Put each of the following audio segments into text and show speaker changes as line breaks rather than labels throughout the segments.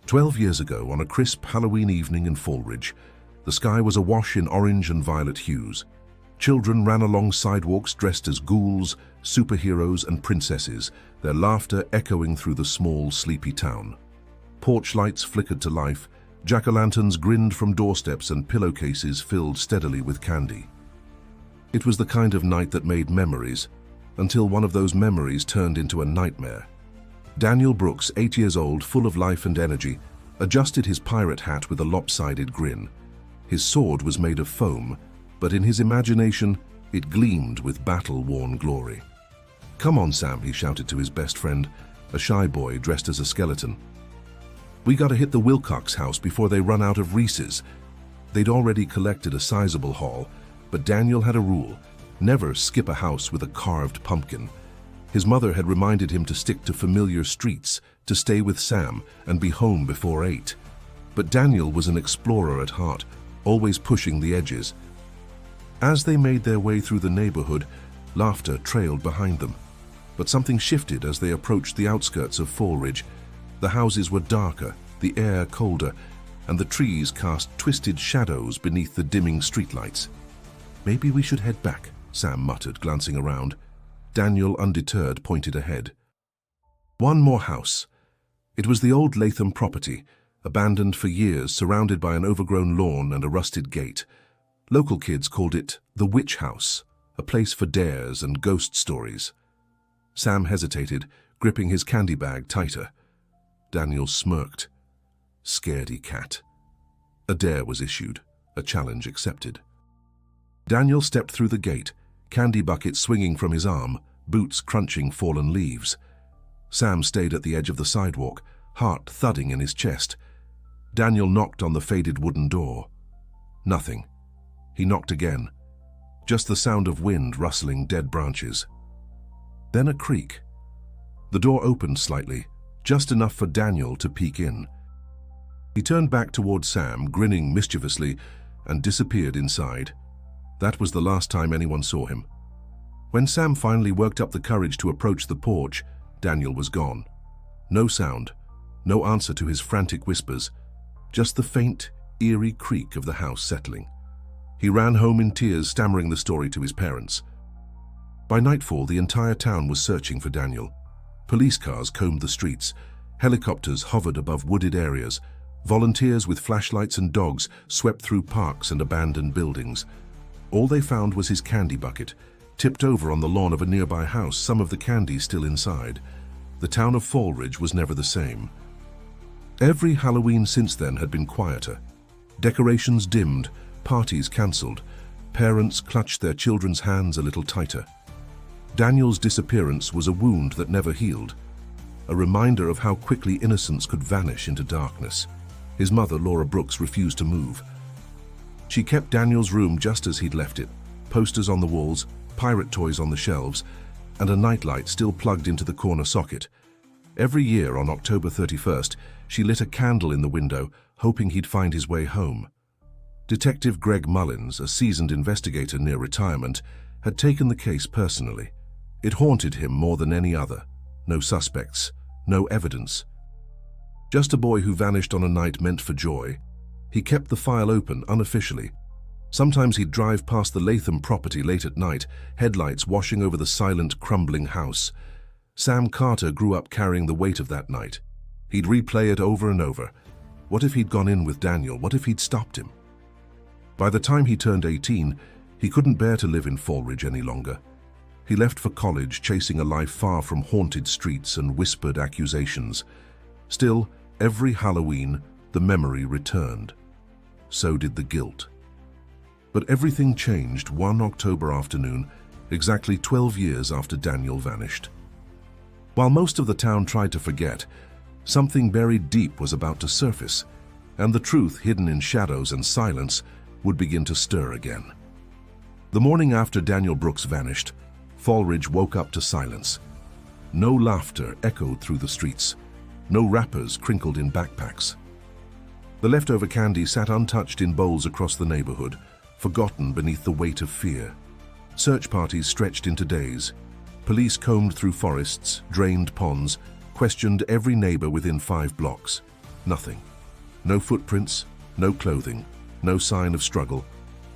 12 years ago, on a crisp Halloween evening in Fallridge, the sky was awash in orange and violet hues. Children ran along sidewalks dressed as ghouls, superheroes and princesses, their laughter echoing through the small, sleepy town. Porch lights flickered to life, jack-o'-lanterns grinned from doorsteps, and pillowcases filled steadily with candy. It was the kind of night that made memories, until one of those memories turned into a nightmare. Daniel Brooks, 8 years old, full of life and energy, adjusted his pirate hat with a lopsided grin. His sword was made of foam, but in his imagination, it gleamed with battle-worn glory. "Come on, Sam," he shouted to his best friend, a shy boy dressed as a skeleton. "We gotta hit the Wilcox house before they run out of Reese's." They'd already collected a sizable haul, but Daniel had a rule: never skip a house with a carved pumpkin. His mother had reminded him to stick to familiar streets, to stay with Sam, and be home before 8. But Daniel was an explorer at heart, always pushing the edges. As they made their way through the neighborhood, laughter trailed behind them. But something shifted as they approached the outskirts of Fallridge. The houses were darker, the air colder, and the trees cast twisted shadows beneath the dimming streetlights. "Maybe we should head back," Sam muttered, glancing around. Daniel, undeterred, pointed ahead. One more house. It was the old Latham property, abandoned for years, surrounded by an overgrown lawn and a rusted gate. Local kids called it the Witch House, a place for dares and ghost stories. Sam hesitated, gripping his candy bag tighter. Daniel smirked. Scaredy cat. A dare was issued, a challenge accepted. Daniel stepped through the gate, candy bucket swinging from his arm, boots crunching fallen leaves. Sam stayed at the edge of the sidewalk, heart thudding in his chest. Daniel knocked on the faded wooden door. Nothing. He knocked again. Just the sound of wind rustling dead branches. Then a creak. The door opened slightly, just enough for Daniel to peek in. He turned back toward Sam, grinning mischievously, and disappeared inside. That was the last time anyone saw him. When Sam finally worked up the courage to approach the porch, Daniel was gone. No sound, no answer to his frantic whispers, just the faint, eerie creak of the house settling. He ran home in tears, stammering the story to his parents. By nightfall, the entire town was searching for Daniel. Police cars combed the streets, helicopters hovered above wooded areas, volunteers with flashlights and dogs swept through parks and abandoned buildings. All they found was his candy bucket, tipped over on the lawn of a nearby house, some of the candy still inside. The town of Fallridge was never the same. Every Halloween since then had been quieter. Decorations dimmed, parties cancelled, parents clutched their children's hands a little tighter. Daniel's disappearance was a wound that never healed, a reminder of how quickly innocence could vanish into darkness. His mother, Laura Brooks, refused to move. She kept Daniel's room just as he'd left it, posters on the walls, pirate toys on the shelves, and a nightlight still plugged into the corner socket. Every year on October 31st, she lit a candle in the window, hoping he'd find his way home. Detective Greg Mullins, a seasoned investigator near retirement, had taken the case personally. It haunted him more than any other. No suspects, no evidence. Just a boy who vanished on a night meant for joy. He kept the file open unofficially. Sometimes he'd drive past the Latham property late at night, headlights washing over the silent, crumbling house. Sam Carter grew up carrying the weight of that night. He'd replay it over and over. What if he'd gone in with Daniel? What if he'd stopped him? By the time he turned 18, he couldn't bear to live in Fallridge any longer. He left for college, chasing a life far from haunted streets and whispered accusations. Still, every Halloween, the memory returned. So did the guilt. But everything changed one October afternoon, exactly 12 years after Daniel vanished. While most of the town tried to forget, something buried deep was about to surface, and the truth hidden in shadows and silence would begin to stir again. The morning after Daniel Brooks vanished, Fallridge woke up to silence. No laughter echoed through the streets. No wrappers crinkled in backpacks. The leftover candy sat untouched in bowls across the neighborhood, forgotten beneath the weight of fear. Search parties stretched into days. Police combed through forests, drained ponds, questioned every neighbor within 5 blocks. Nothing. No footprints, no clothing, no sign of struggle.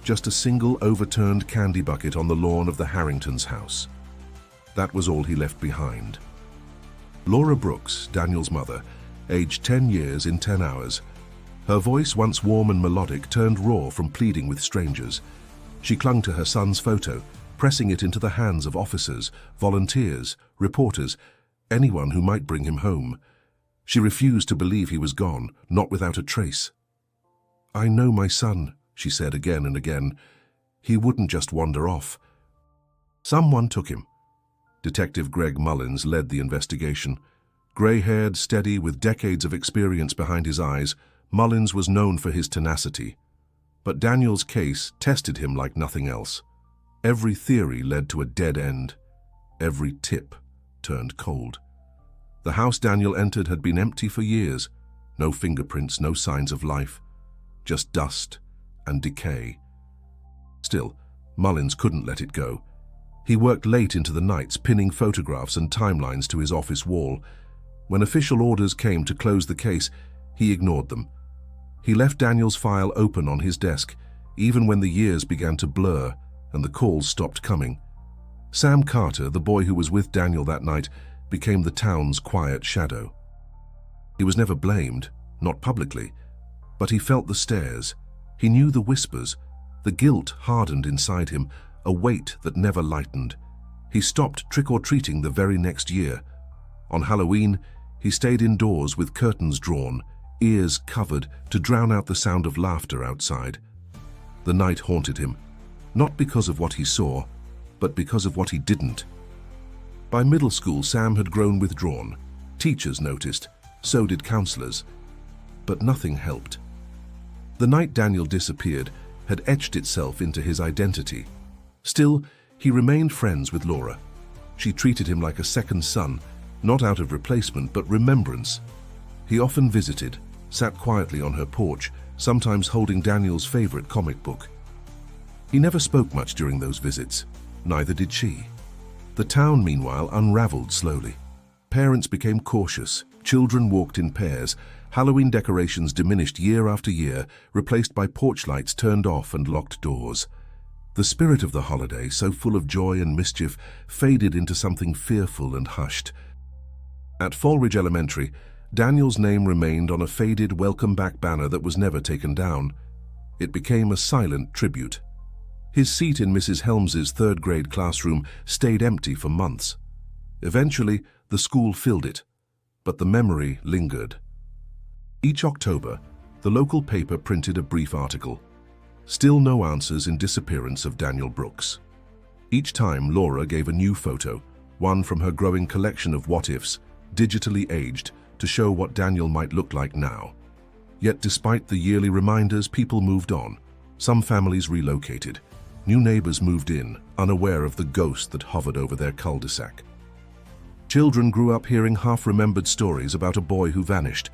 Just a single overturned candy bucket on the lawn of the Harringtons' house. That was all he left behind. Laura Brooks, Daniel's mother, aged 10 years in 10 hours. Her voice, once warm and melodic, turned raw from pleading with strangers. She clung to her son's photo, pressing it into the hands of officers, volunteers, reporters, anyone who might bring him home. She refused to believe he was gone, not without a trace. "I know my son," she said again and again. "He wouldn't just wander off." Someone took him. Detective Greg Mullins led the investigation. Grey-haired, steady, with decades of experience behind his eyes, Mullins was known for his tenacity. But Daniel's case tested him like nothing else. Every theory led to a dead end. Every tip turned cold. The house Daniel entered had been empty for years. No fingerprints, no signs of life. Just dust and decay. Still, Mullins couldn't let it go. He worked late into the nights, pinning photographs and timelines to his office wall. When official orders came to close the case, he ignored them. He left Daniel's file open on his desk, even when the years began to blur and the calls stopped coming. Sam Carter, the boy who was with Daniel that night, became the town's quiet shadow. He was never blamed, not publicly, but he felt the stares. He knew the whispers. The guilt hardened inside him, a weight that never lightened. He stopped trick-or-treating the very next year. On Halloween, he stayed indoors with curtains drawn, ears covered to drown out the sound of laughter outside. The night haunted him, not because of what he saw, but because of what he didn't. By middle school, Sam had grown withdrawn. Teachers noticed, so did counselors. But nothing helped. The night Daniel disappeared had etched itself into his identity. Still, he remained friends with Laura. She treated him like a second son, not out of replacement, but remembrance. He often visited, sat quietly on her porch, sometimes holding Daniel's favorite comic book. He never spoke much during those visits. Neither did she. The town, meanwhile, unraveled slowly. Parents became cautious. Children walked in pairs. Halloween decorations diminished year after year, replaced by porch lights turned off and locked doors. The spirit of the holiday, so full of joy and mischief, faded into something fearful and hushed. At Fallridge Elementary, Daniel's name remained on a faded welcome back banner that was never taken down. It became a silent tribute. His seat in Mrs. Helms's third-grade classroom stayed empty for months. Eventually, the school filled it, but the memory lingered. Each October, the local paper printed a brief article. Still no answers in disappearance of Daniel Brooks. Each time, Laura gave a new photo, one from her growing collection of what-ifs, digitally aged, to show what Daniel might look like now. Yet despite the yearly reminders, people moved on. Some families relocated. New neighbors moved in, unaware of the ghost that hovered over their cul-de-sac. Children grew up hearing half-remembered stories about a boy who vanished.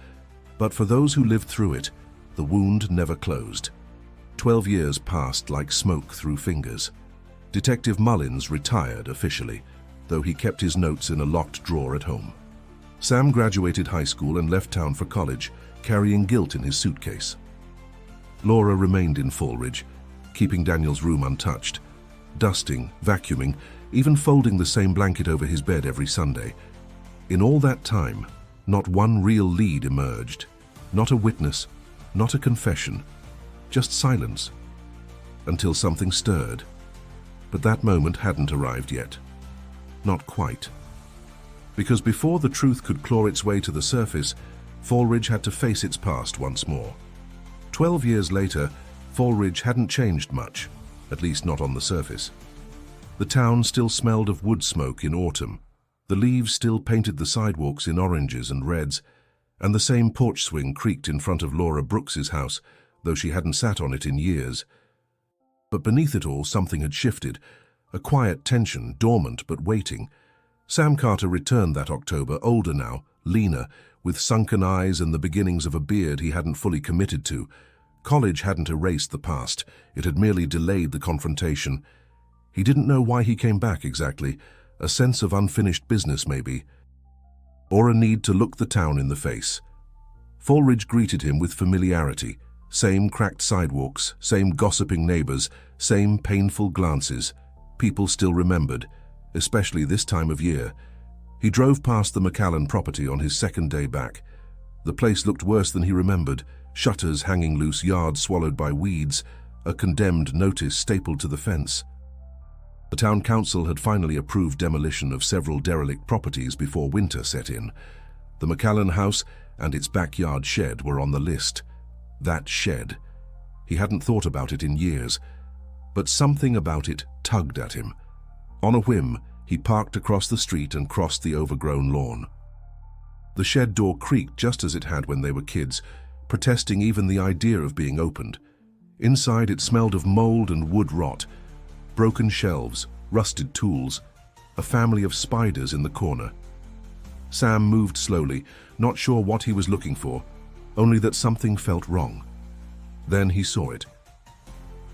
But for those who lived through it, the wound never closed. 12 years passed like smoke through fingers. Detective Mullins retired officially, though he kept his notes in a locked drawer at home. Sam graduated high school and left town for college, carrying guilt in his suitcase. Laura remained in Fallridge, keeping Daniel's room untouched, dusting, vacuuming, even folding the same blanket over his bed every Sunday. In all that time, not one real lead emerged. Not a witness, not a confession, just silence. Until something stirred. But that moment hadn't arrived yet. Not quite. Because before the truth could claw its way to the surface, Fallridge had to face its past once more. 12 years later, Fallridge hadn't changed much, at least not on the surface. The town still smelled of wood smoke in autumn. The leaves still painted the sidewalks in oranges and reds, and the same porch swing creaked in front of Laura Brooks's house, though she hadn't sat on it in years. But beneath it all, something had shifted, a quiet tension, dormant but waiting. Sam Carter returned that October, older now, leaner, with sunken eyes and the beginnings of a beard he hadn't fully committed to. College hadn't erased the past, it had merely delayed the confrontation. He didn't know why he came back exactly, a sense of unfinished business maybe, or a need to look the town in the face. Falridge greeted him with familiarity. Same cracked sidewalks, same gossiping neighbors, same painful glances. People still remembered, especially this time of year. He drove past the McCallan property on his second day back. The place looked worse than he remembered, shutters hanging loose, yards swallowed by weeds, a condemned notice stapled to the fence. The town council had finally approved demolition of several derelict properties before winter set in. The McCallan house and its backyard shed were on the list. That shed. He hadn't thought about it in years, but something about it tugged at him. On a whim, he parked across the street and crossed the overgrown lawn. The shed door creaked just as it had when they were kids, protesting even the idea of being opened. Inside it smelled of mold and wood rot, broken shelves, rusted tools, a family of spiders in the corner. Sam moved slowly, not sure what he was looking for, only that something felt wrong. Then he saw it.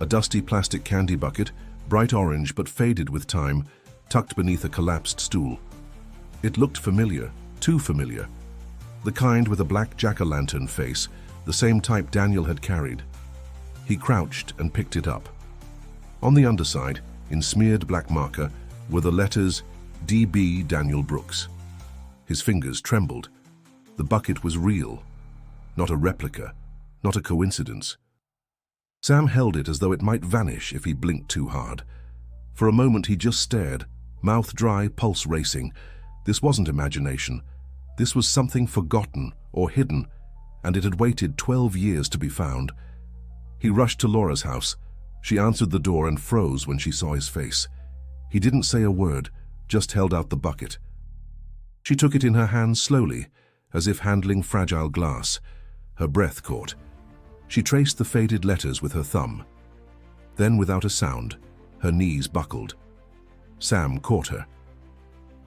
A dusty plastic candy bucket, bright orange but faded with time, tucked beneath a collapsed stool. It looked familiar, too familiar. The kind with a black jack-o'-lantern face, the same type Daniel had carried. He crouched and picked it up. On the underside, in smeared black marker, were the letters D.B. Daniel Brooks. His fingers trembled. The bucket was real, not a replica, not a coincidence. Sam held it as though it might vanish if he blinked too hard. For a moment he just stared, mouth dry, pulse racing. This wasn't imagination. This was something forgotten or hidden, and it had waited 12 years to be found. He rushed to Laura's house. She answered the door and froze when she saw his face. He didn't say a word, just held out the bucket. She took it in her hands slowly, as if handling fragile glass. Her breath caught. She traced the faded letters with her thumb. Then, without a sound, her knees buckled. Sam caught her.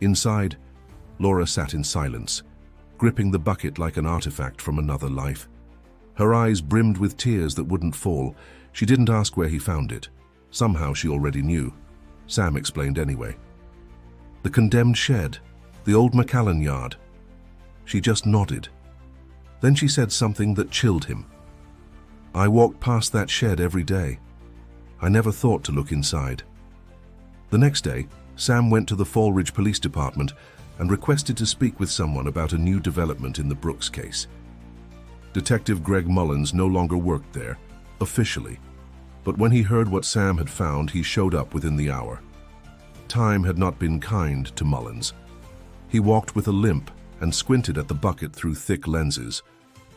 Inside, Laura sat in silence, gripping the bucket like an artifact from another life. Her eyes brimmed with tears that wouldn't fall. She didn't ask where he found it. Somehow she already knew. Sam explained anyway. The condemned shed, the old McCallan yard. She just nodded. Then she said something that chilled him. I walked past that shed every day. I never thought to look inside. The next day, Sam went to the Falridge Police Department and requested to speak with someone about a new development in the Brooks case. Detective Greg Mullins no longer worked there, officially, but when he heard what Sam had found, he showed up within the hour. Time had not been kind to Mullins. He walked with a limp and squinted at the bucket through thick lenses,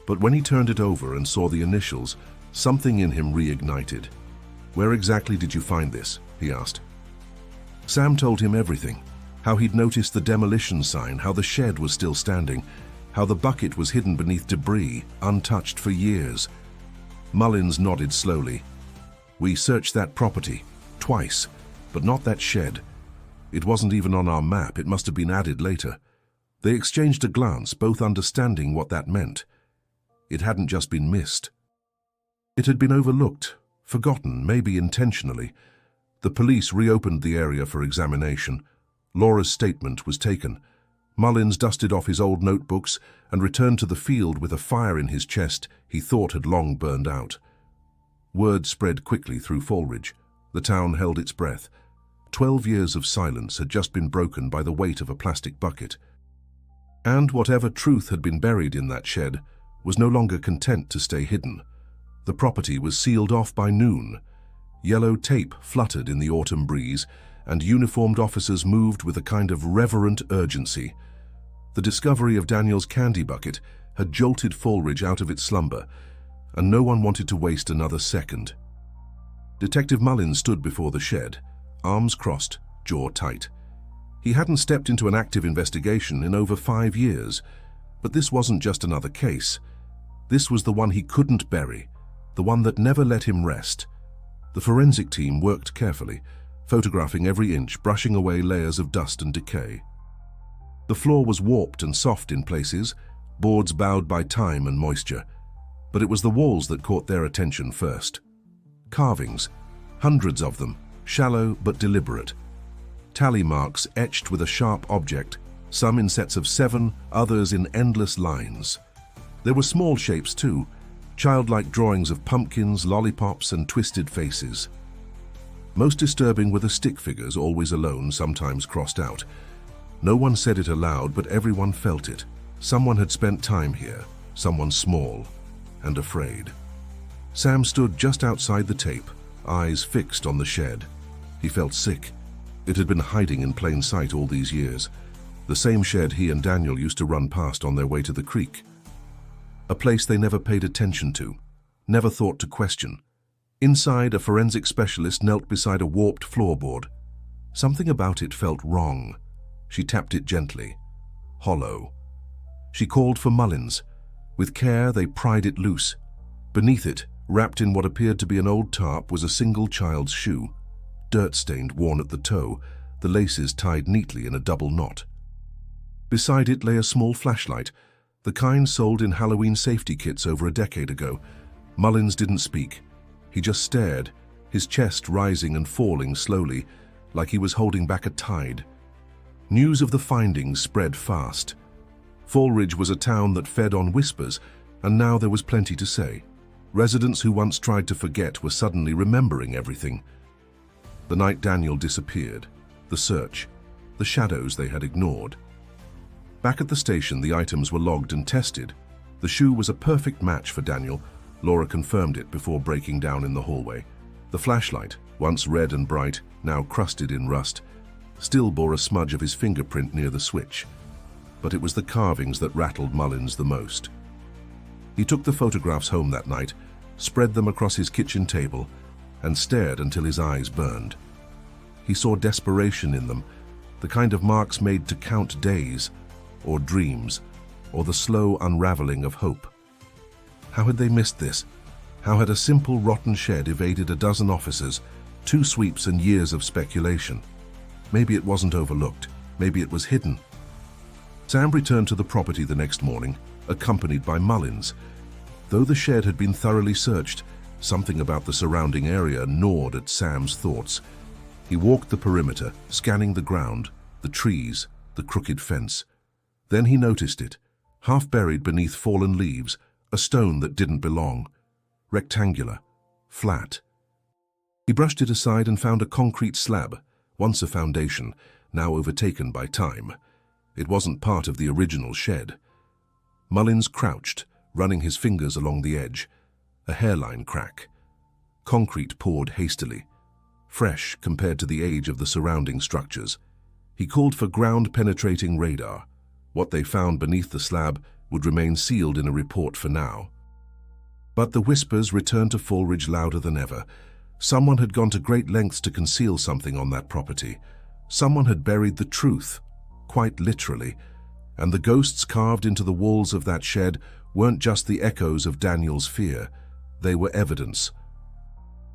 but when he turned it over and saw the initials, something in him reignited. Where exactly did you find this? He asked. Sam told him everything. How he'd noticed the demolition sign, how the shed was still standing, how the bucket was hidden beneath debris, untouched for years. Mullins nodded slowly. We searched that property, twice, but not that shed. It wasn't even on our map, it must have been added later. They exchanged a glance, both understanding what that meant. It hadn't just been missed. It had been overlooked, forgotten, maybe intentionally. The police reopened the area for examination. Laura's statement was taken. Mullins dusted off his old notebooks and returned to the field with a fire in his chest he thought had long burned out. Word spread quickly through Falridge. The town held its breath. 12 years of silence had just been broken by the weight of a plastic bucket. And whatever truth had been buried in that shed was no longer content to stay hidden. The property was sealed off by noon. Yellow tape fluttered in the autumn breeze, and uniformed officers moved with a kind of reverent urgency. The discovery of Daniel's candy bucket had jolted Falridge out of its slumber, and no one wanted to waste another second. Detective Mullins stood before the shed, arms crossed, jaw tight. He hadn't stepped into an active investigation in over 5 years, but this wasn't just another case. This was the one he couldn't bury, the one that never let him rest. The forensic team worked carefully, photographing every inch, brushing away layers of dust and decay. The floor was warped and soft in places, boards bowed by time and moisture, but it was the walls that caught their attention first. Carvings, hundreds of them, shallow but deliberate. Tally marks etched with a sharp object, some in sets of 7, others in endless lines. There were small shapes too, childlike drawings of pumpkins, lollipops, and twisted faces. Most disturbing were the stick figures, always alone, sometimes crossed out. No one said it aloud, but everyone felt it. Someone had spent time here, someone small and afraid. Sam stood just outside the tape, eyes fixed on the shed. He felt sick. It had been hiding in plain sight all these years. The same shed he and Daniel used to run past on their way to the creek. A place they never paid attention to, never thought to question. Inside, a forensic specialist knelt beside a warped floorboard. Something about it felt wrong. She tapped it gently. Hollow. She called for Mullins. With care, they pried it loose. Beneath it, wrapped in what appeared to be an old tarp, was a single child's shoe, dirt-stained, worn at the toe, the laces tied neatly in a double knot. Beside it lay a small flashlight, the kind sold in Halloween safety kits over a decade ago. Mullins didn't speak. He just stared, his chest rising and falling slowly, like he was holding back a tide. News of the findings spread fast. Falridge was a town that fed on whispers, and now there was plenty to say. Residents who once tried to forget were suddenly remembering everything. The night Daniel disappeared, the search, the shadows they had ignored. Back at the station, the items were logged and tested. The shoe was a perfect match for Daniel. Laura confirmed it before breaking down in the hallway. The flashlight, once red and bright, now crusted in rust, still bore a smudge of his fingerprint near the switch. But it was the carvings that rattled Mullins the most. He took the photographs home that night, spread them across his kitchen table, and stared until his eyes burned. He saw desperation in them, the kind of marks made to count days, or dreams, or the slow unraveling of hope. How had they missed this? How had a simple rotten shed evaded a dozen officers, 2 sweeps and years of speculation? Maybe it wasn't overlooked. Maybe it was hidden. Sam returned to the property the next morning, accompanied by Mullins. Though the shed had been thoroughly searched, something about the surrounding area gnawed at Sam's thoughts. He walked the perimeter, scanning the ground, the trees, the crooked fence. Then he noticed it, half buried beneath fallen leaves, a stone that didn't belong. Rectangular, flat. He brushed it aside and found a concrete slab, once a foundation, now overtaken by time. It wasn't part of the original shed. Mullins crouched, running his fingers along the edge. A hairline crack. Concrete poured hastily, fresh compared to the age of the surrounding structures. He called for ground-penetrating radar. What they found beneath the slab would remain sealed in a report for now. But the whispers returned to Falridge louder than ever. Someone had gone to great lengths to conceal something on that property. Someone had buried the truth, quite literally, and the ghosts carved into the walls of that shed weren't just the echoes of Daniel's fear. They were evidence.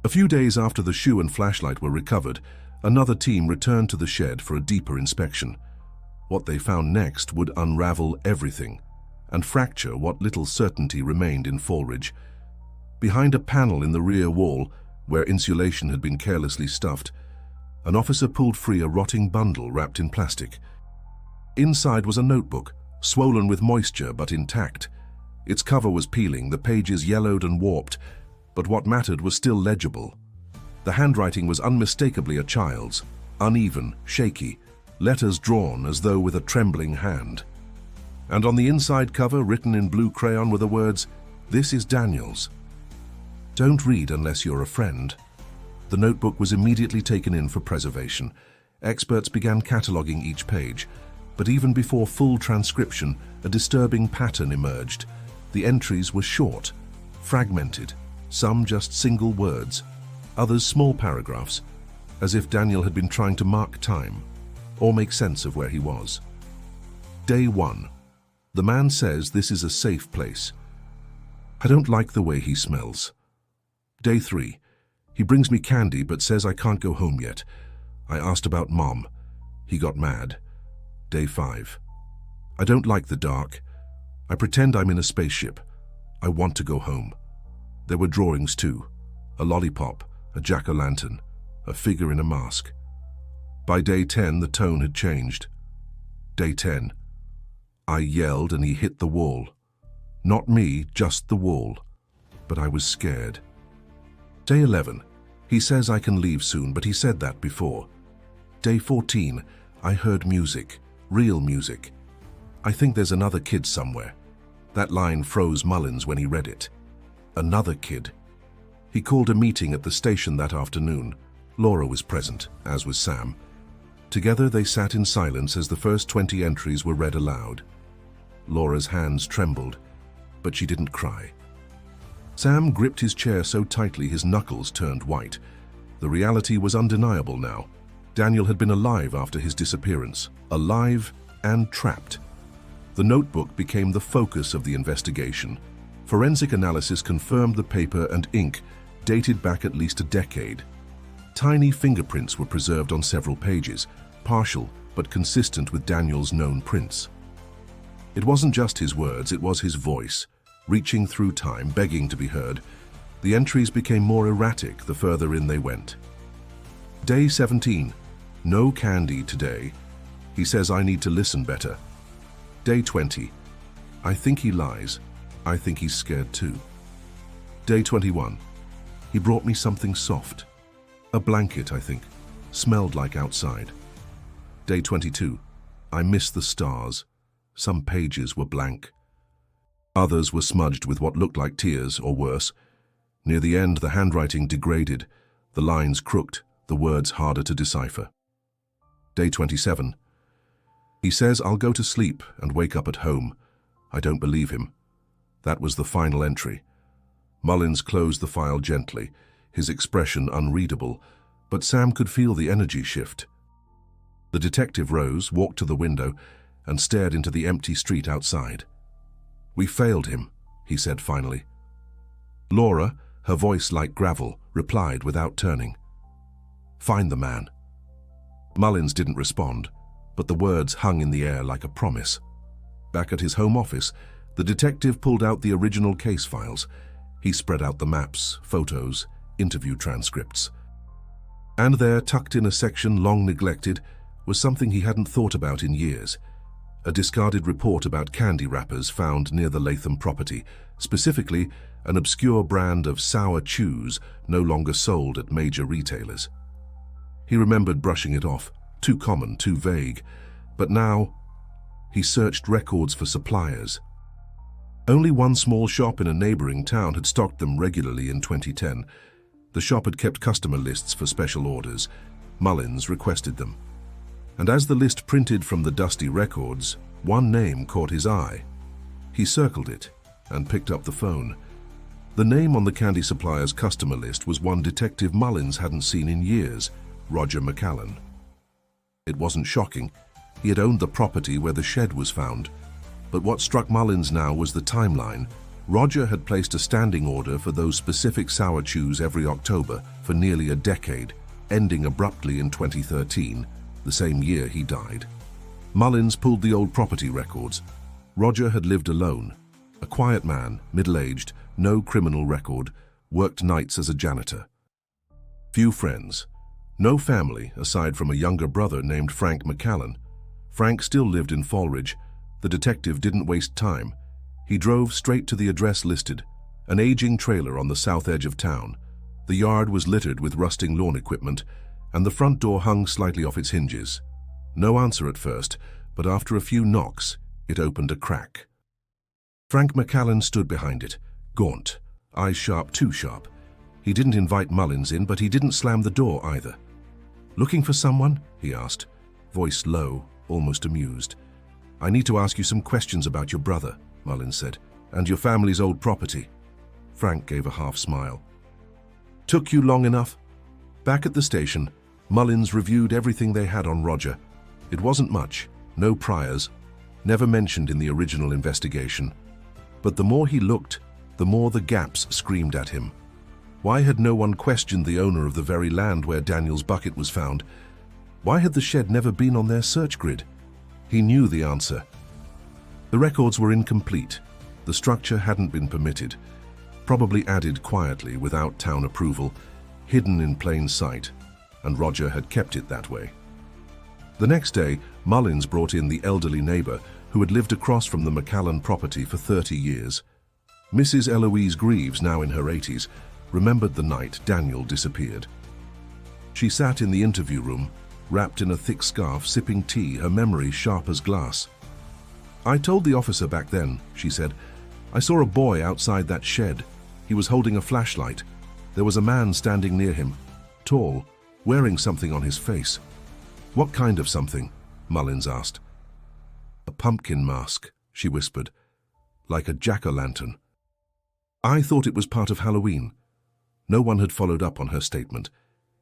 A few days after the shoe and flashlight were recovered, another team returned to the shed for a deeper inspection. What they found next would unravel everything and fracture what little certainty remained in Falridge. Behind a panel in the rear wall, where insulation had been carelessly stuffed, an officer pulled free a rotting bundle wrapped in plastic. Inside was a notebook, swollen with moisture but intact. Its cover was peeling, the pages yellowed and warped, but what mattered was still legible. The handwriting was unmistakably a child's, uneven, shaky, letters drawn as though with a trembling hand. And on the inside cover, written in blue crayon, were the words, "This is Daniel's. Don't read unless you're a friend." The notebook was immediately taken in for preservation. Experts began cataloguing each page, but even before full transcription, a disturbing pattern emerged. The entries were short, fragmented, some just single words, others small paragraphs, as if Daniel had been trying to mark time or make sense of where he was. Day 1. The man says this is a safe place. I don't like the way he smells. Day 3. He brings me candy but says I can't go home yet. I asked about Mom. He got mad. Day 5. I don't like the dark. I pretend I'm in a spaceship. I want to go home. There were drawings too. A lollipop, a jack-o'-lantern, a figure in a mask. By day 10, the tone had changed. Day 10. I yelled and he hit the wall. Not me, just the wall. But I was scared. Day 11. He says I can leave soon, but he said that before. Day 14. I heard music. Real music. I think there's another kid somewhere. That line froze Mullins when he read it. Another kid. He called a meeting at the station that afternoon. Laura was present, as was Sam. Together they sat in silence as the first 20 entries were read aloud. Laura's hands trembled, but she didn't cry. Sam gripped his chair so tightly his knuckles turned white. The reality was undeniable now. Daniel had been alive after his disappearance, alive and trapped. The notebook became the focus of the investigation. Forensic analysis confirmed the paper and ink dated back at least a decade. Tiny fingerprints were preserved on several pages, partial but consistent with Daniel's known prints. It wasn't just his words, it was his voice, reaching through time, begging to be heard. The entries became more erratic the further in they went. Day 17. No candy today. He says I need to listen better. Day 20. I think he lies. I think he's scared too. Day 21. He brought me something soft. A blanket, I think. Smelled like outside. Day 22. I miss the stars. Some pages were blank. Others were smudged with what looked like tears, or worse. Near the end, the handwriting degraded, the lines crooked, the words harder to decipher. Day 27. He says I'll go to sleep and wake up at home. I don't believe him. That was the final entry. Mullins closed the file gently, his expression unreadable, but Sam could feel the energy shift. The detective rose, walked to the window, and stared into the empty street outside. We failed him, he said finally. Laura, her voice like gravel, replied without turning. Find the man. Mullins didn't respond, but the words hung in the air like a promise. Back at his home office, the detective pulled out the original case files. He spread out the maps, photos, interview transcripts. And there, tucked in a section long neglected, was something he hadn't thought about in years. A discarded report about candy wrappers found near the Latham property, specifically an obscure brand of sour chews no longer sold at major retailers. He remembered brushing it off, too common, too vague, but now he searched records for suppliers. Only one small shop in a neighboring town had stocked them regularly in 2010. The shop had kept customer lists for special orders. Mullins requested them. And as the list printed from the dusty records, one name caught his eye. He circled it and picked up the phone. The name on the candy supplier's customer list was one Detective Mullins hadn't seen in years, Roger McCallan. It wasn't shocking. He had owned the property where the shed was found. But what struck Mullins now was the timeline. Roger had placed a standing order for those specific sour chews every October for nearly a decade, ending abruptly in 2013, the same year he died. Mullins pulled the old property records. Roger had lived alone. A quiet man, middle-aged, no criminal record, worked nights as a janitor. Few friends. No family, aside from a younger brother named Frank McCallan. Frank still lived in Fallridge. The detective didn't waste time. He drove straight to the address listed, an aging trailer on the south edge of town. The yard was littered with rusting lawn equipment, and the front door hung slightly off its hinges. No answer at first, but after a few knocks, it opened a crack. Frank McCallan stood behind it, gaunt, eyes sharp, too sharp. He didn't invite Mullins in, but he didn't slam the door either. "Looking for someone?" he asked, voice low, almost amused. "I need to ask you some questions about your brother," Mullins said, "and your family's old property." Frank gave a half smile. "Took you long enough?" Back at the station, Mullins reviewed everything they had on Roger. It wasn't much, no priors, never mentioned in the original investigation. But the more he looked, the more the gaps screamed at him. Why had no one questioned the owner of the very land where Daniel's bucket was found? Why had the shed never been on their search grid? He knew the answer. The records were incomplete. The structure hadn't been permitted, probably added quietly without town approval, hidden in plain sight, and Roger had kept it that way. The next day, Mullins brought in the elderly neighbor who had lived across from the McCallan property for 30 years. Mrs. Eloise Greaves, now in her 80s, remembered the night Daniel disappeared. She sat in the interview room, wrapped in a thick scarf, sipping tea, her memory sharp as glass. "I told the officer back then," she said. "I saw a boy outside that shed. He was holding a flashlight. There was a man standing near him, tall, wearing something on his face." "What kind of something?" Mullins asked. "A pumpkin mask," she whispered, "like a jack-o'-lantern." I thought it was part of Halloween. No one had followed up on her statement.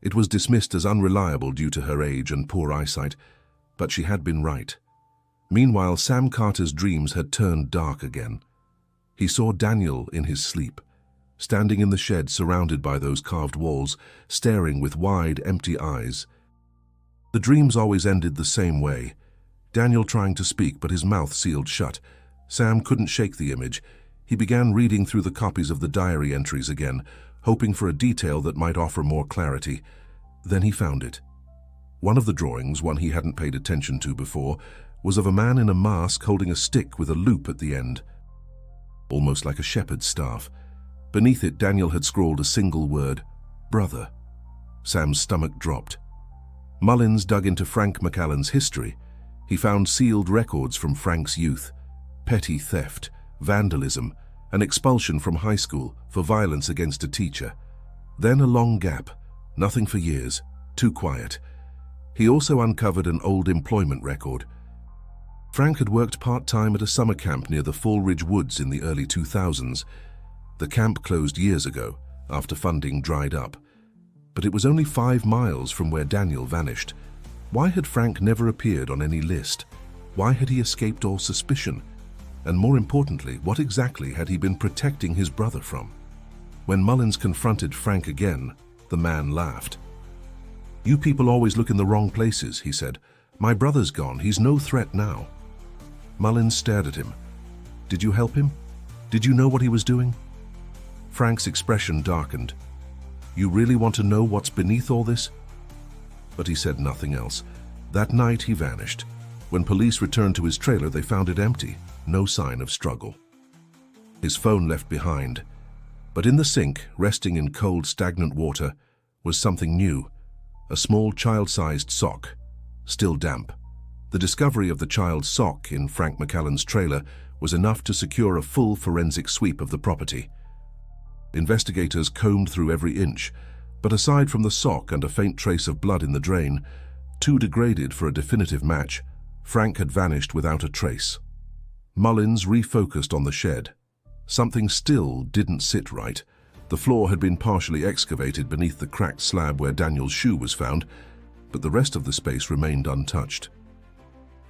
It was dismissed as unreliable due to her age and poor eyesight, but she had been right. Meanwhile, Sam Carter's dreams had turned dark again. He saw Daniel in his sleep, standing in the shed surrounded by those carved walls, staring with wide, empty eyes. The dreams always ended the same way. Daniel trying to speak, but his mouth sealed shut. Sam couldn't shake the image. He began reading through the copies of the diary entries again, hoping for a detail that might offer more clarity. Then he found it. One of the drawings, one he hadn't paid attention to before, was of a man in a mask holding a stick with a loop at the end, almost like a shepherd's staff. Beneath it, Daniel had scrawled a single word, "Brother." Sam's stomach dropped. Mullins dug into Frank McAllen's history. He found sealed records from Frank's youth, petty theft, vandalism, an expulsion from high school for violence against a teacher. Then a long gap, nothing for years, too quiet. He also uncovered an old employment record. Frank had worked part-time at a summer camp near the Fall Ridge Woods in the early 2000s. The camp closed years ago, after funding dried up. But it was only 5 miles from where Daniel vanished. Why had Frank never appeared on any list? Why had he escaped all suspicion? And more importantly, what exactly had he been protecting his brother from? When Mullins confronted Frank again, the man laughed. "You people always look in the wrong places," he said. "My brother's gone. He's no threat now." Mullins stared at him. "Did you help him? Did you know what he was doing?" Frank's expression darkened. "You really want to know what's beneath all this?" But he said nothing else. That night he vanished. When police returned to his trailer, they found it empty, no sign of struggle. His phone left behind. But in the sink, resting in cold, stagnant water, was something new. A small child-sized sock, still damp. The discovery of the child's sock in Frank McAllen's trailer was enough to secure a full forensic sweep of the property. Investigators combed through every inch, but aside from the sock and a faint trace of blood in the drain, too degraded for a definitive match, Frank had vanished without a trace. Mullins refocused on the shed. Something still didn't sit right. The floor had been partially excavated beneath the cracked slab where Daniel's shoe was found, but the rest of the space remained untouched.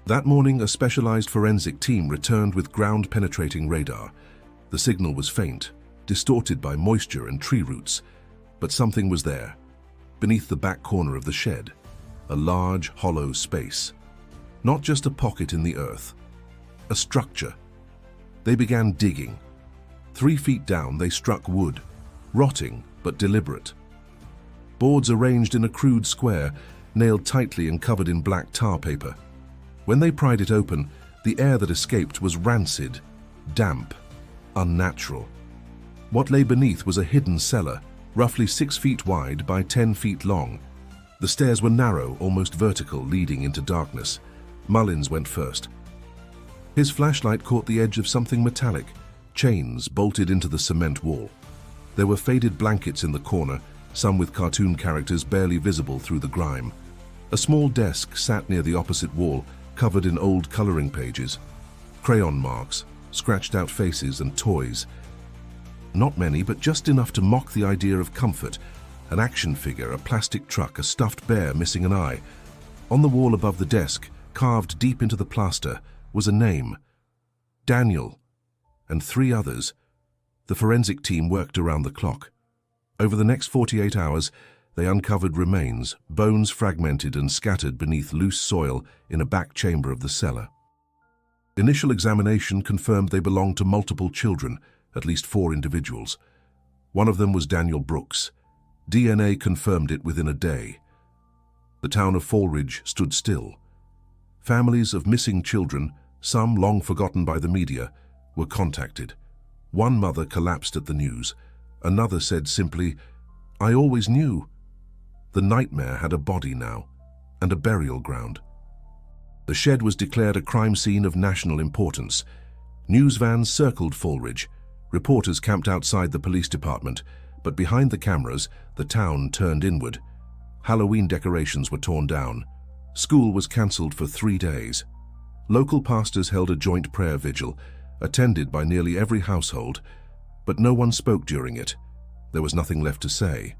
That morning, a specialized forensic team returned with ground-penetrating radar. The signal was faint, distorted by moisture and tree roots, but something was there, beneath the back corner of the shed, a large, hollow space. Not just a pocket in the earth, a structure. They began digging. 3 feet down, they struck wood, rotting but deliberate. Boards arranged in a crude square, nailed tightly and covered in black tar paper. When they pried it open, the air that escaped was rancid, damp, unnatural. What lay beneath was a hidden cellar, roughly 6 feet wide by 10 feet long. The stairs were narrow, almost vertical, leading into darkness. Mullins went first. His flashlight caught the edge of something metallic, chains bolted into the cement wall. There were faded blankets in the corner, some with cartoon characters barely visible through the grime. A small desk sat near the opposite wall, covered in old coloring pages, crayon marks, scratched out faces and toys. Not many, but just enough to mock the idea of comfort. An action figure, a plastic truck, a stuffed bear missing an eye. On the wall above the desk, carved deep into the plaster, was a name. Daniel, and 3 others. The forensic team worked around the clock. Over the next 48 hours, they uncovered remains, bones fragmented and scattered beneath loose soil in a back chamber of the cellar. Initial examination confirmed they belonged to multiple children, at least 4 individuals. One of them was Daniel Brooks. DNA confirmed it within a day. The town of Fall Ridge stood still. Families of missing children, some long forgotten by the media, were contacted. One mother collapsed at the news. Another said simply, "I always knew." The nightmare had a body now, and a burial ground. The shed was declared a crime scene of national importance. News vans circled Falridge. Reporters camped outside the police department, but behind the cameras, the town turned inward. Halloween decorations were torn down. School was cancelled for 3 days. Local pastors held a joint prayer vigil, attended by nearly every household, but no one spoke during it. There was nothing left to say.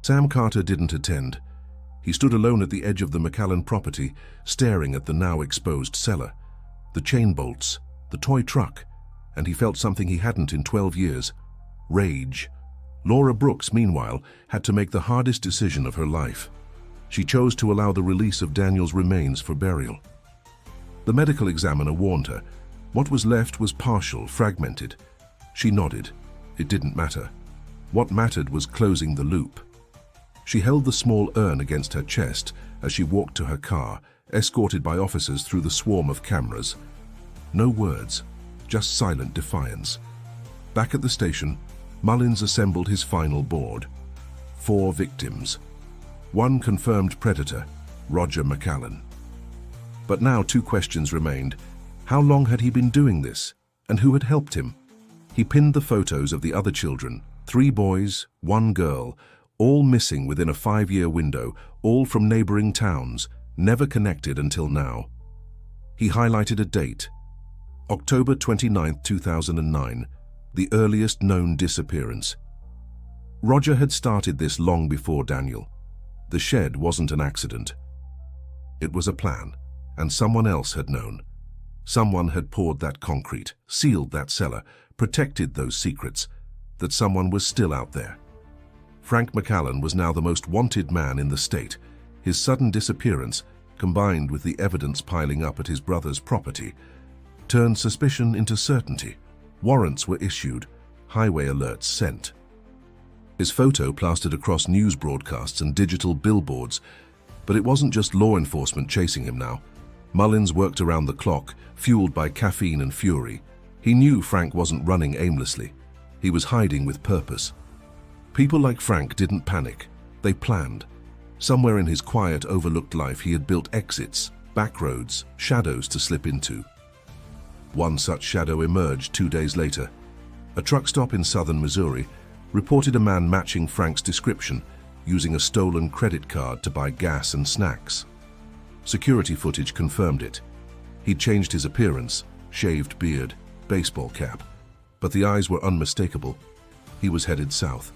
Sam Carter didn't attend. He stood alone at the edge of the McAllen property, staring at the now exposed cellar, the chain bolts, the toy truck, and he felt something he hadn't in 12 years: rage. Laura Brooks, meanwhile, had to make the hardest decision of her life. She chose to allow the release of Daniel's remains for burial. The medical examiner warned her. What was left was partial, fragmented. She nodded. It didn't matter. What mattered was closing the loop. She held the small urn against her chest as she walked to her car, escorted by officers through the swarm of cameras. No words, just silent defiance. Back at the station, Mullins assembled his final board. 4 victims. 1 confirmed predator, Roger McAllen. But now 2 questions remained. How long had he been doing this, and who had helped him? He pinned the photos of the other children, 3 boys, 1 girl, all missing within a 5-year window, all from neighboring towns, never connected until now. He highlighted a date, October 29, 2009, the earliest known disappearance. Roger had started this long before Daniel. The shed wasn't an accident. It was a plan, and someone else had known. Someone had poured that concrete, sealed that cellar, protected those secrets, that someone was still out there. Frank McAllen was now the most wanted man in the state. His sudden disappearance, combined with the evidence piling up at his brother's property, turned suspicion into certainty. Warrants were issued, highway alerts sent. His photo plastered across news broadcasts and digital billboards, but it wasn't just law enforcement chasing him now. Mullins worked around the clock, fueled by caffeine and fury. He knew Frank wasn't running aimlessly. He was hiding with purpose. People like Frank didn't panic. They planned. Somewhere in his quiet, overlooked life, he had built exits, back roads, shadows to slip into. One such shadow emerged 2 days later. A truck stop in southern Missouri reported a man matching Frank's description, using a stolen credit card to buy gas and snacks. Security footage confirmed it. He'd changed his appearance, shaved beard, baseball cap, but the eyes were unmistakable. He was headed south.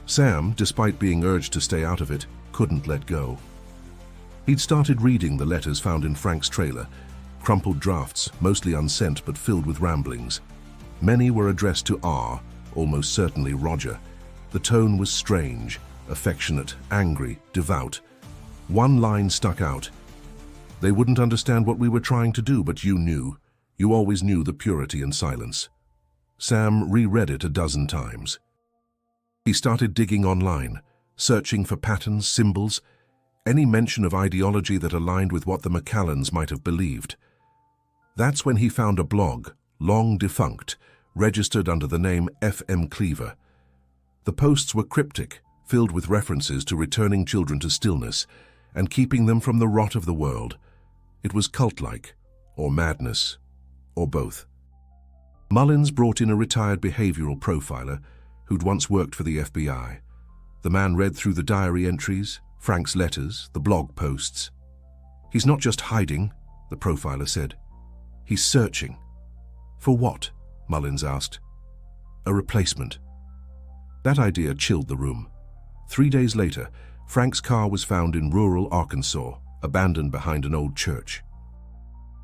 Sam, despite being urged to stay out of it, couldn't let go. He'd started reading the letters found in Frank's trailer, crumpled drafts, mostly unsent but filled with ramblings. Many were addressed to R, almost certainly Roger. The tone was strange, affectionate, angry, devout. One line stuck out. "They wouldn't understand what we were trying to do, but you knew. You always knew the purity and silence." Sam reread it a dozen times. He started digging online, searching for patterns, symbols, any mention of ideology that aligned with what the McAllens might have believed. That's when he found a blog, long defunct, registered under the name F.M. Cleaver. The posts were cryptic, filled with references to returning children to stillness and keeping them from the rot of the world. It was cult-like, or madness, or both. Mullins brought in a retired behavioral profiler who'd once worked for the FBI. The man read through the diary entries, Frank's letters, the blog posts. "He's not just hiding," the profiler said. "He's searching." "For what?" Mullins asked. "A replacement." That idea chilled the room. 3 days later, Frank's car was found in rural Arkansas, abandoned behind an old church.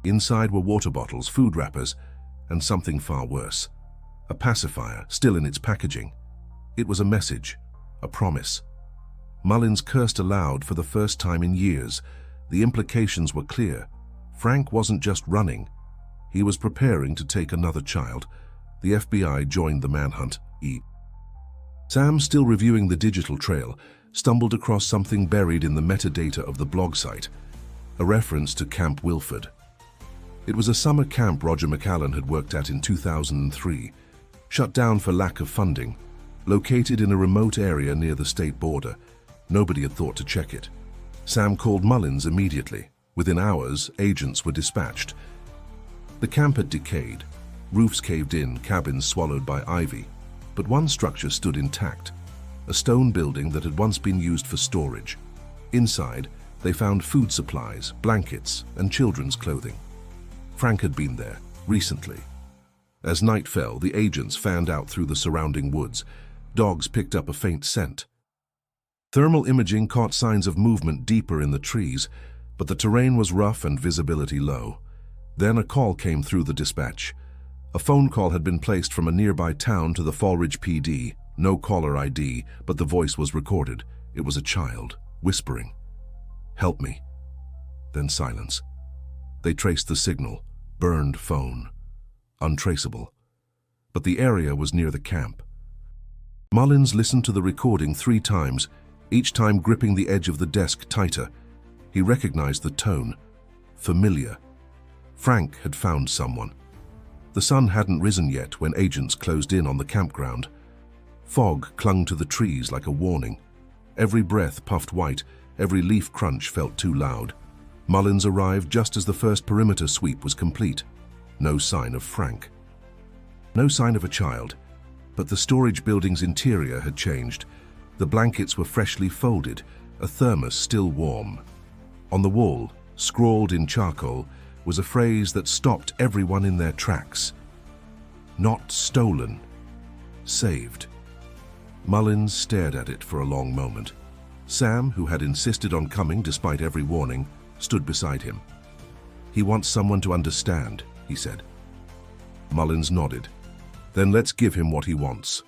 Inside were water bottles, food wrappers, and something far worse. A pacifier, still in its packaging. It was a message, a promise. Mullins cursed aloud for the first time in years. The implications were clear. Frank wasn't just running. He was preparing to take another child. The FBI joined the manhunt. Sam, still reviewing the digital trail, stumbled across something buried in the metadata of the blog site, a reference to Camp Wilford. It was a summer camp Roger McAllen had worked at in 2003. Shut down for lack of funding. Located in a remote area near the state border. Nobody had thought to check it. Sam called Mullins immediately. Within hours, agents were dispatched. The camp had decayed. Roofs caved in, cabins swallowed by ivy. But one structure stood intact. A stone building that had once been used for storage. Inside, they found food supplies, blankets, and children's clothing. Frank had been there, recently. As night fell, the agents fanned out through the surrounding woods. Dogs picked up a faint scent. Thermal imaging caught signs of movement deeper in the trees, but the terrain was rough and visibility low. Then a call came through the dispatch. A phone call had been placed from a nearby town to the Falridge PD. No caller ID, but the voice was recorded. It was a child, whispering, "Help me." Then silence. They traced the signal. Burned phone. Untraceable. But the area was near the camp. Mullins listened to the recording 3 times, each time gripping the edge of the desk tighter. He recognized the tone. Familiar. Frank had found someone. The sun hadn't risen yet when agents closed in on the campground. Fog clung to the trees like a warning. Every breath puffed white, every leaf crunch felt too loud. Mullins arrived just as the first perimeter sweep was complete. No sign of Frank. No sign of a child, but the storage building's interior had changed. The blankets were freshly folded, a thermos still warm. On the wall, scrawled in charcoal, was a phrase that stopped everyone in their tracks. Not stolen. Saved. Mullins stared at it for a long moment. Sam, who had insisted on coming despite every warning, stood beside him. "He wants someone to understand," he said. Mullins nodded. "Then let's give him what he wants."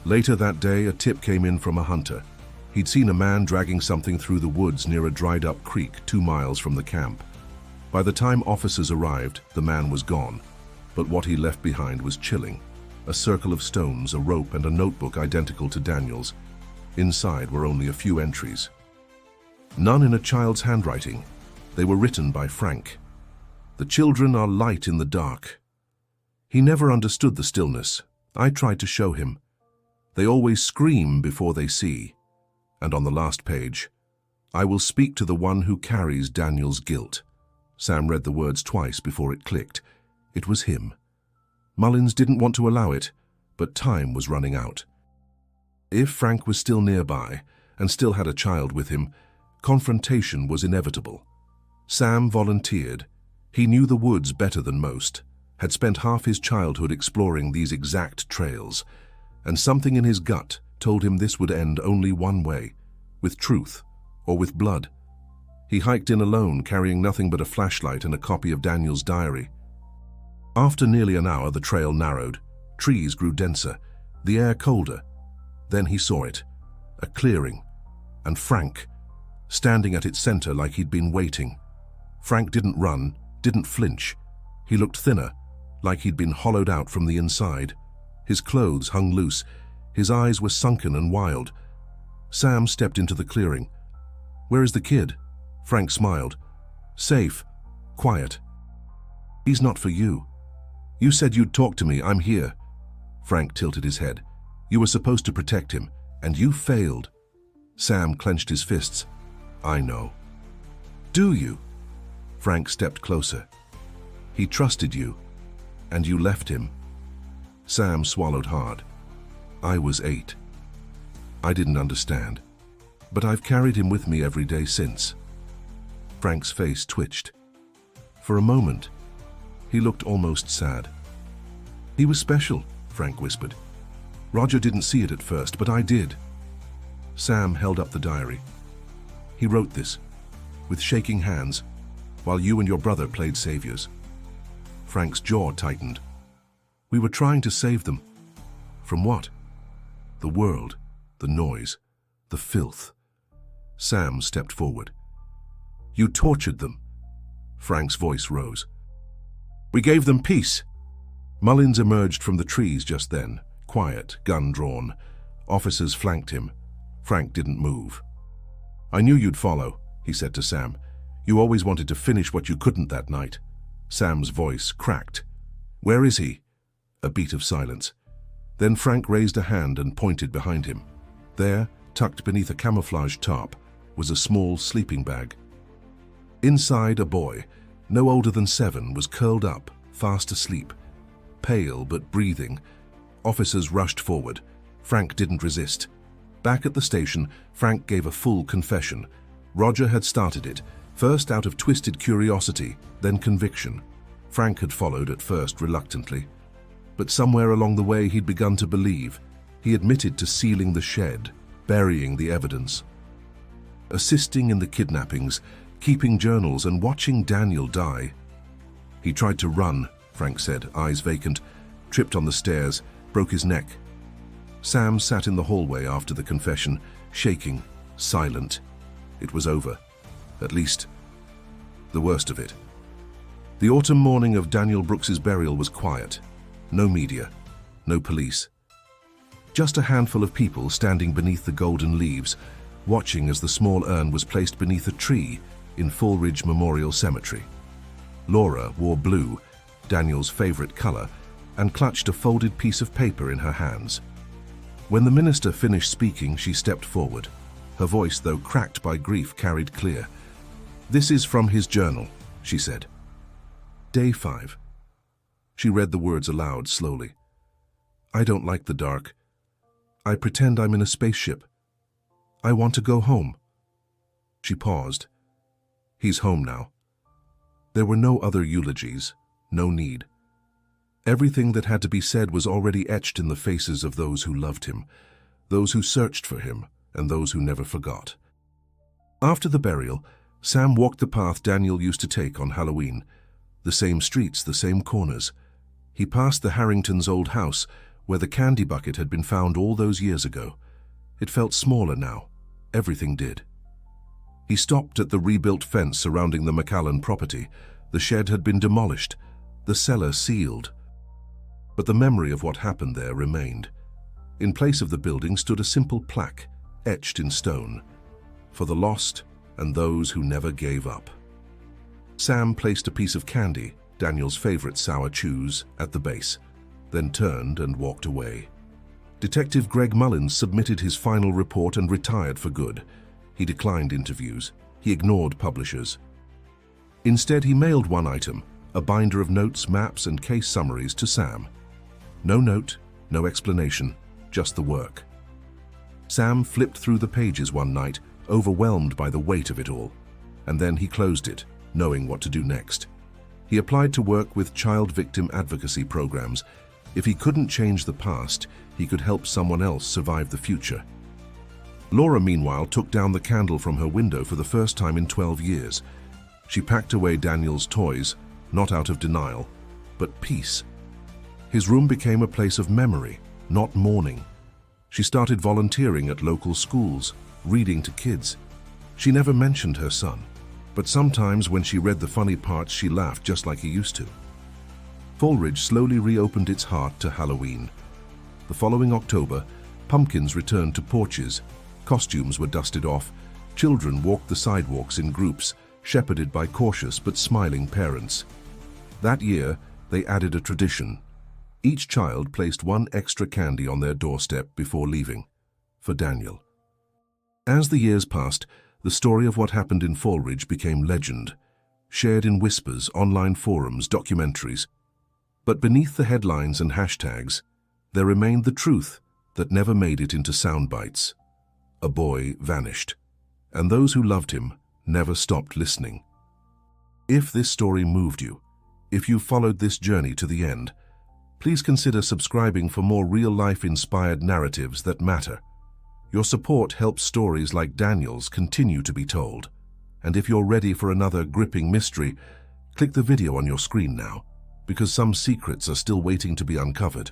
Later that day, a tip came in from a hunter. He'd seen a man dragging something through the woods near a dried-up creek 2 miles from the camp. By the time officers arrived, the man was gone. But what he left behind was chilling. A circle of stones, a rope, and a notebook identical to Daniel's. Inside were only a few entries. None in a child's handwriting. They were written by Frank. "The children are light in the dark." He never understood the stillness. I tried to show him. "They always scream before they see." And on the last page, "I will speak to the one who carries Daniel's guilt." Sam read the words twice before it clicked. It was him. Mullins didn't want to allow it, but time was running out. If Frank was still nearby, and still had a child with him, confrontation was inevitable. Sam volunteered. He knew the woods better than most, had spent half his childhood exploring these exact trails, and something in his gut told him this would end only one way, with truth or with blood. He hiked in alone, carrying nothing but a flashlight and a copy of Daniel's diary. After nearly an hour, the trail narrowed. Trees grew denser, the air colder. Then he saw it, a clearing, and Frank, standing at its center like he'd been waiting. Frank didn't run, didn't flinch. He looked thinner, like he'd been hollowed out from the inside. His clothes hung loose. His eyes were sunken and wild. Sam stepped into the clearing. "Where is the kid?" Frank smiled. "Safe. Quiet." "He's not for you. You said you'd talk to me. I'm here." Frank tilted his head. "You were supposed to protect him, and you failed." Sam clenched his fists. "I know." "Do you?" Frank stepped closer. "He trusted you, and you left him." Sam swallowed hard. "I was 8. I didn't understand, but I've carried him with me every day since." Frank's face twitched. For a moment, he looked almost sad. "He was special," Frank whispered. "Roger didn't see it at first, but I did." Sam held up the diary. "He wrote this, with shaking hands, while you and your brother played saviors." Frank's jaw tightened. "We were trying to save them." "From what?" "The world, the noise, the filth." Sam stepped forward. "You tortured them." Frank's voice rose. "We gave them peace." Mullins emerged from the trees just then, quiet, gun drawn. Officers flanked him. Frank didn't move. "I knew you'd follow," he said to Sam. "You always wanted to finish what you couldn't that night." Sam's voice cracked. "Where is he?" A beat of silence. Then Frank raised a hand and pointed behind him. There, tucked beneath a camouflage tarp, was a small sleeping bag. Inside, a boy, no older than 7, was curled up, fast asleep. Pale but breathing. Officers rushed forward. Frank didn't resist. Back at the station, Frank gave a full confession. Roger had started it, first out of twisted curiosity, then conviction. Frank had followed at first reluctantly. But somewhere along the way he'd begun to believe. He admitted to sealing the shed, burying the evidence, assisting in the kidnappings, keeping journals, and watching Daniel die. He tried to run, Frank said, eyes vacant, tripped on the stairs, broke his neck. Sam sat in the hallway after the confession, shaking, silent. It was over. At least, the worst of it. The autumn morning of Daniel Brooks's burial was quiet. No media, no police. Just a handful of people standing beneath the golden leaves, watching as the small urn was placed beneath a tree in Falridge Memorial Cemetery. Laura wore blue, Daniel's favorite color, and clutched a folded piece of paper in her hands. When the minister finished speaking, she stepped forward. Her voice, though cracked by grief, carried clear. "This is from his journal," she said. "Day 5. She read the words aloud slowly. "I don't like the dark. I pretend I'm in a spaceship. I want to go home." She paused. He's home now. There were no other eulogies, no need. Everything that had to be said was already etched in the faces of those who loved him, those who searched for him, and those who never forgot. After the burial, Sam walked the path Daniel used to take on Halloween. The same streets, the same corners. He passed the Harringtons' old house, where the candy bucket had been found all those years ago. It felt smaller now. Everything did. He stopped at the rebuilt fence surrounding the McAllen property. The shed had been demolished, the cellar sealed. But the memory of what happened there remained. In place of the building stood a simple plaque, etched in stone, "For the lost and those who never gave up." Sam placed a piece of candy, Daniel's favorite sour chews, at the base, then turned and walked away. Detective Greg Mullins submitted his final report and retired for good. He declined interviews. He ignored publishers. Instead, he mailed one item, a binder of notes, maps, and case summaries to Sam. No note, no explanation, just the work. Sam flipped through the pages one night, overwhelmed by the weight of it all, and then he closed it, knowing what to do next. He applied to work with child victim advocacy programs. If he couldn't change the past, he could help someone else survive the future. Laura, meanwhile, took down the candle from her window for the first time in 12 years. She packed away Daniel's toys, not out of denial, but peace. His room became a place of memory, not mourning. She started volunteering at local schools, reading to kids. She never mentioned her son, but sometimes when she read the funny parts, she laughed just like he used to. Falridge slowly reopened its heart to Halloween. The following October, pumpkins returned to porches, costumes were dusted off, children walked the sidewalks in groups, shepherded by cautious but smiling parents. That year, they added a tradition. Each child placed one extra candy on their doorstep before leaving, for Daniel. As the years passed, the story of what happened in Falridge became legend, shared in whispers, online forums, documentaries. But beneath the headlines and hashtags, there remained the truth that never made it into sound bites. A boy vanished, and those who loved him never stopped listening. If this story moved you, if you followed this journey to the end, please consider subscribing for more real-life inspired narratives that matter. Your support helps stories like Daniel's continue to be told. And if you're ready for another gripping mystery, click the video on your screen now, because some secrets are still waiting to be uncovered.